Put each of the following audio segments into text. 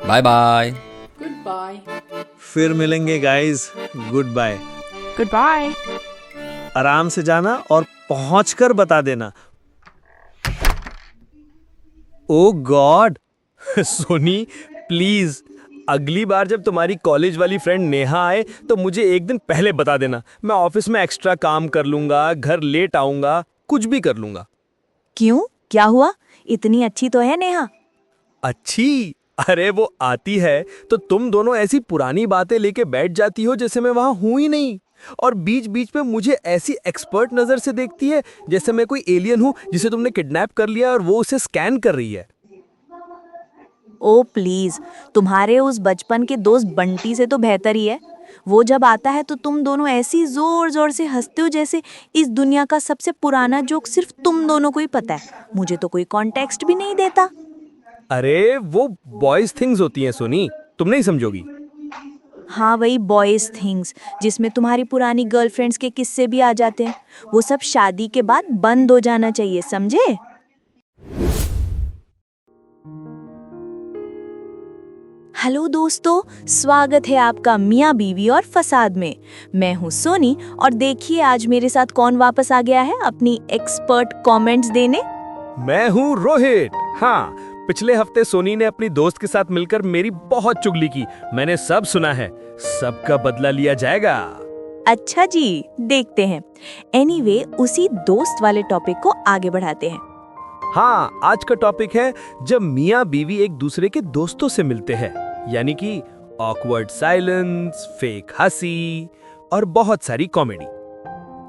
Bye bye. Good bye. फिर मिलेंगे guys, good bye. Good bye. आराम से जाना और पहुंचकर बता देना। ओ गॉड सोनी प्लीज, अगली बार जब तुम्हारी कॉलेज वाली फ्रेंड नेहा आए तो मुझे एक दिन पहले बता देना। मैं ऑफिस में एक्स्ट्रा काम कर लूंगा, घर लेट आऊंगा, कुछ भी कर लूंगा। क्यों, क्या हुआ? इतनी अच्छी तो है नेहा। अच्छी? अरे वो आती है तो तुम दोनों ऐसी पुरानी बातें लेके बैठ जाती हो जैसे मैं वहां हूं ही नहीं, और बीच बीच में मुझे ऐसी एक्सपर्ट नजर से देखती है जैसे मैं कोई एलियन हूं जिसे तुमने किडनैप कर लिया और वो उसे स्कैन कर रही है। ओ प्लीज, तुम्हारे उस बचपन के दोस्त बंटी से तो बेहतर ही है। वो जब आता है तो तुम दोनों ऐसी जोर जोर से हंसते हो जैसे इस दुनिया का सबसे पुराना जोक सिर्फ तुम दोनों को ही पता है। मुझे तो कोई कॉन्टेक्स्ट भी नहीं देता। अरे वो बॉयज थिंग्स होती हैं सोनी, तुम नहीं समझोगी। हाँ, वही बॉयज थिंग्स जिसमें तुम्हारी पुरानी गर्लफ्रेंड्स के किस्से भी आ जाते हैं। वो सब शादी के बाद बंद हो जाना चाहिए, समझे? हेलो दोस्तों, स्वागत है आपका मियाँ बीवी और फसाद में। मैं हूँ सोनी और देखिए आज मेरे साथ कौन वापस आ गया है अपनी एक्सपर्ट कमेंट्स देने। मैं हूँ रोहित। हाँ, पिछले हफ्ते सोनी ने अपनी दोस्त के साथ मिलकर मेरी बहुत चुगली की। मैंने सब सुना है, सबका बदला लिया जाएगा। अच्छा जी, देखते हैं। एनीवे, उसी दोस्त वाले टॉपिक को आगे बढ़ाते हैं। हाँ, आज का टॉपिक है जब मियाँ बीवी एक दूसरे के दोस्तों से मिलते हैं, यानी कि ऑकवर्ड साइलेंस, फेक हंसी और बहुत सारी कॉमेडी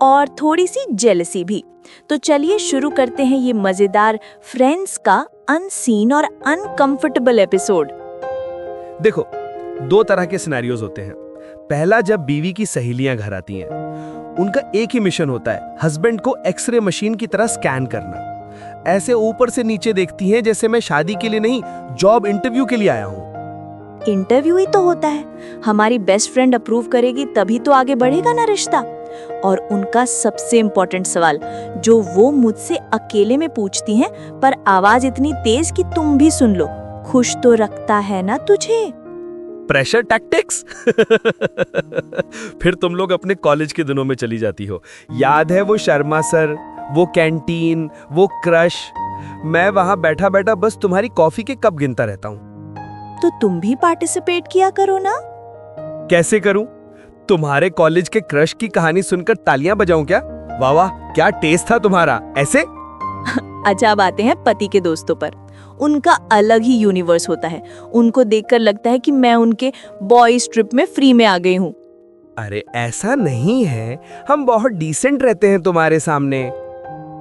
और थोड़ी सी जेलसी भी। तो चलिए शुरू करते हैं ये मजेदार फ्रेंड्स का अनसीन और अनकंफर्टेबल एपिसोड। देखो, दो तरह के सिनेरियोज होते हैं। पहला, जब बीवी की सहेलियां घर आती हैं, उनका एक ही मिशन होता है, हस्बैंड को एक्सरे मशीन की तरह स्कैन करना। ऐसे ऊपर से नीचे देखती हैं जैसे मैं शादी के लिए नहीं, जॉब इंटरव्यू के लिए आया हूँ। इंटरव्यू ही तो होता है, हमारी बेस्ट फ्रेंड अप्रूव करेगी तभी तो आगे बढ़ेगा ना रिश्ता। और उनका सबसे इम्पोर्टेंट सवाल जो वो मुझसे अकेले में पूछती हैं, पर आवाज इतनी तेज कि तुम भी सुन लो, खुश तो रखता है ना तुझे? प्रेशर टैक्टिक्स फिर तुम लोग अपने कॉलेज के दिनों में चली जाती हो। याद है वो शर्मा सर, वो कैंटीन, वो क्रश। मैं वहां बैठा बैठा बस तुम्हारी कॉफी के कप गिनता रहता हूँ। तो तुम भी पार्टिसिपेट किया करो ना। कैसे करूं? तुम्हारे कॉलेज के क्रश की कहानी सुनकर तालियां बजाऊं क्या? वाह वाह, क्या टेस्ट था तुम्हारा, ऐसे? अच्छा, अब आते हैं पति के दोस्तों पर। उनका अलग ही यूनिवर्स होता है। उनको देखकर लगता है कि मैं उनके बॉयज ट्रिप में फ्री में आ गई हूँ। अरे ऐसा नहीं है, हम बहुत डिसेंट रहते हैं तुम्हारे सामने।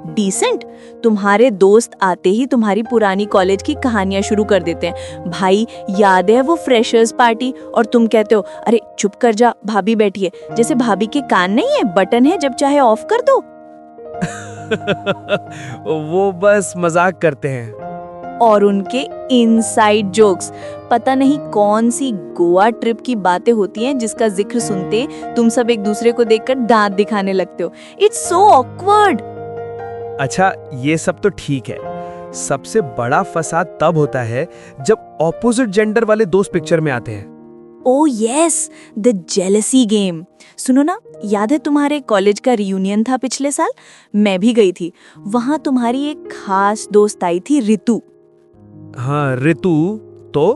डिसेंट? तुम्हारे दोस्त आते ही तुम्हारी पुरानी कॉलेज की कहानियां शुरू कर देते हैं। भाई, याद है वो फ्रेशर्स पार्टी? और तुम कहते हो, अरे चुप कर जा, भाभी बैठी है। जैसे भाभी के कान नहीं है, बटन है, जब चाहे ऑफ कर दो। वो बस मजाक करते हैं। और उनके इनसाइड जोक्स, पता नहीं कौन सी गोवा ट्रिप की बातें होती हैं जिसका जिक्र सुनते तुम सब एक दूसरे को देखकर दांत दिखाने लगते हो। It's so awkward. अच्छा, ये सब तो ठीक है। सबसे बड़ा फसाद तब होता है जब ऑपोजिट जेंडर वाले दोस्त पिक्चर में आते हैं। Oh yes, the jealousy game. सुनो ना, याद है तुम्हारे कॉलेज का रियूनियन था पिछले साल? मैं भी गई थी। वहां तुम्हारी एक खास दोस्त आई थी, रितु। हाँ, रितु तो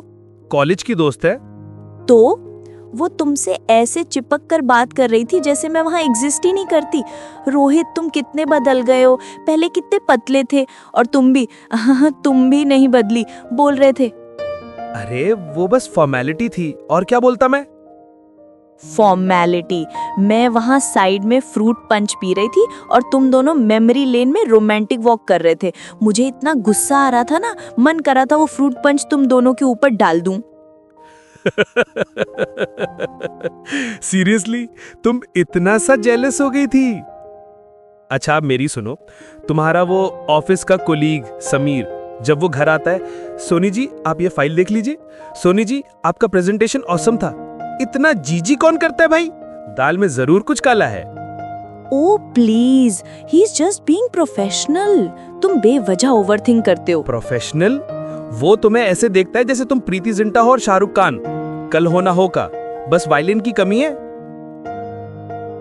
कॉलेज की दोस्त है। तो वो तुमसे ऐसे चिपक कर बात कर रही थी जैसे मैं वहां एग्जिस्ट ही नहीं करती। रोहित, तुम कितने बदल गए हो, पहले कितने पतले थे, और तुम भी नहीं बदली, बोल रहे थे। अरे वो बस फॉर्मेलिटी थी, और क्या बोलता मैं? फॉर्मेलिटी? मैं वहां साइड में फ्रूट पंच पी रही थी और तुम दोनों मेमोरी लेन में रोमांटिक वॉक कर रहे थे। मुझे इतना गुस्सा आ रहा था ना, मन करा था वो फ्रूट पंच तुम दोनों के ऊपर डाल दूं। सीरियसली, तुम इतना सा जेलस हो गई थी? अच्छा, अब मेरी सुनो। तुम्हारा वो ऑफिस का कोलीग समीर, जब वो घर आता है, सोनी जी आप ये फाइल देख लीजिए, सोनी जी आपका प्रेजेंटेशन ऑसम था। इतना जीजी कौन करता है भाई? दाल में जरूर कुछ काला है। Oh please, he is just being professional. तुम बेवजह ओवरथिंक करते हो। प्रोफेशनल? वो तुम्हें ऐसे देखता है जैसे तुम प्रीति जिंटा हो और शाहरुख खान। कल हो ना हो का, बस वायलिन की कमी है।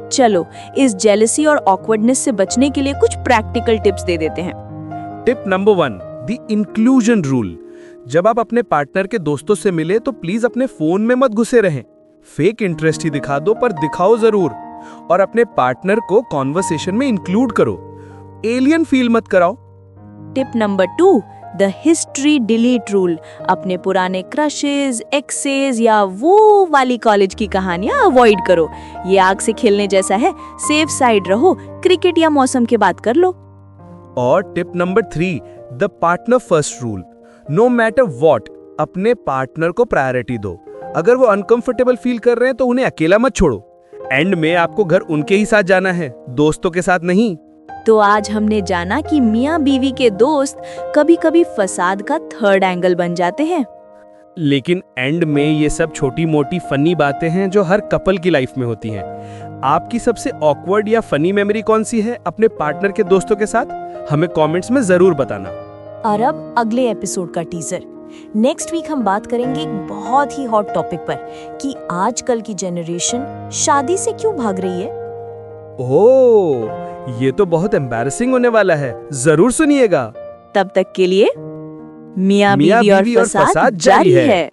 चलो इस जेलसी और ऑकवर्डनेस से बचने के लिए कुछ प्रैक्टिकल टिप्स दे देते हैं। Tip number 1, the inclusion rule. जब आप अपने पार्टनर के दोस्तों से मिले तो प्लीज अपने फोन में मत घुसे रहें। फेक इंटरेस्ट ही दिखा दो, पर दिखाओ जरूर। और अपने पार्टनर को कॉन्वर्सेशन में इंक्लूड करो, एलियन फील मत कराओ। Tip number 2, the history delete rule. अपने पुराने क्रशेज, एक्सेस या वो वाली कॉलेज की कहानियां अवॉइड करो। ये आग से खेलने जैसा है, सेफ साइड रहो, क्रिकेट या मौसम के बात कर लो। और tip number 3, the partner first rule. No matter what, अपने पार्टनर को प्रायोरिटी दो। अगर वो अनकंफर्टेबल फील कर रहे हैं तो उन्हें अकेला मत छोड़ो। एंड में आपको घर उनके ही साथ जाना है, दोस्तों के साथ नहीं। तो आज हमने जाना कि मियाँ बीवी के दोस्त कभी कभी फसाद का थर्ड एंगल बन जाते हैं। लेकिन एंड में ये सब छोटी मोटी फनी बातें हैं जो हर कपल की लाइफ में होती हैं। आपकी सबसे ऑकवर्ड या फनी मेमोरी कौन सी है अपने पार्टनर के दोस्तों के साथ? हमें कमेंट्स में जरूर बताना। और अब अगले एपिसोड का टीजर। नेक्स्ट वीक हम बात करेंगे एक बहुत ही हॉट टॉपिक पर कि आजकल की जनरेशन शादी से क्यों भाग रही है। ओह, ये तो बहुत एम्बैरेसिंग होने वाला है, जरूर सुनिएगा। तब तक के लिए मियाँ बीवी और फसाद जारी है।